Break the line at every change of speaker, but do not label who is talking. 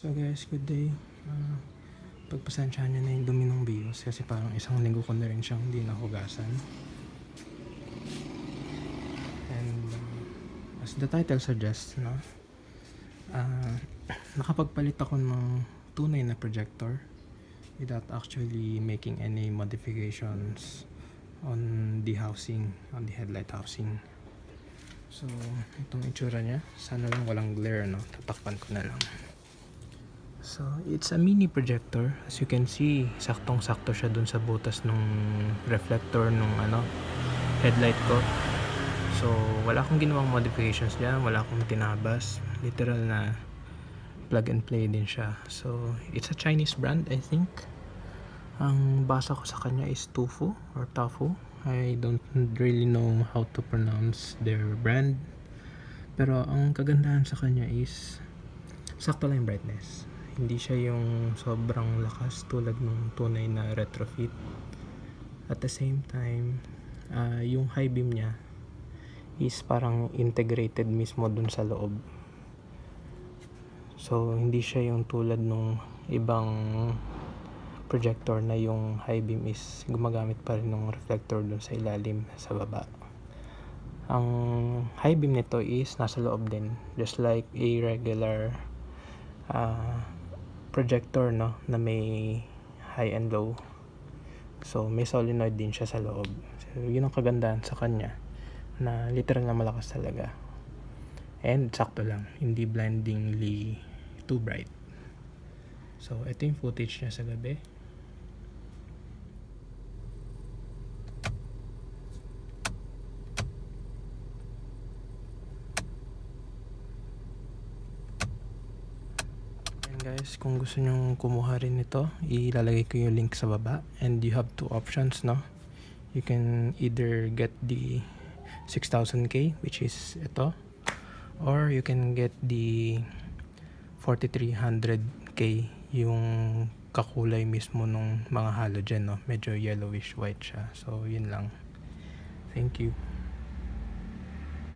So guys, good day. Pagpasensyahan nyo na yung dumi ng bios kasi parang isang linggo ko na rin siyang hindi nahugasan. And as the title suggests, no, nakapagpalit ako ng tunay na projector without actually making any modifications on the housing, on the headlight housing. So, itong itsura niya. Sana lang walang glare, no? Tatakpan ko na lang. So, it's a mini projector. As you can see, saktong-sakto siya dun sa butas nung reflector nung headlight ko. So, wala akong ginawang modifications dyan. Wala akong tinabas. Literal na plug and play din siya. So, it's a Chinese brand, I think. Ang basa ko sa kanya is Tufu or Tafu. I don't really know how to pronounce their brand. Pero ang kagandahan sa kanya is sakto lang yung brightness. Hindi siya yung sobrang lakas tulad ng tunay na retrofit. At the same time, yung high beam niya is parang integrated mismo dun sa loob. So, hindi siya yung tulad ng ibang projector na yung high beam is gumagamit pa rin ng reflector dun sa ilalim, sa baba. Ang high beam nito is nasa loob din, just like a regular projector, no, na may high and low. So may solenoid din siya sa loob. So yun ang kagandahan sa kanya, na literal na malakas talaga and sakto lang, hindi blindingly too bright. So ito yung footage niya sa gabi. Guys, kung gusto nyong kumuha rin nito, ilalagay ko yung link sa baba. And you have two options, no? You can either get the 6000K, which is ito, or you can get the 4300K, yung kakulay mismo nung mga halogen, no? Medyo yellowish white siya. So yun lang. Thank you.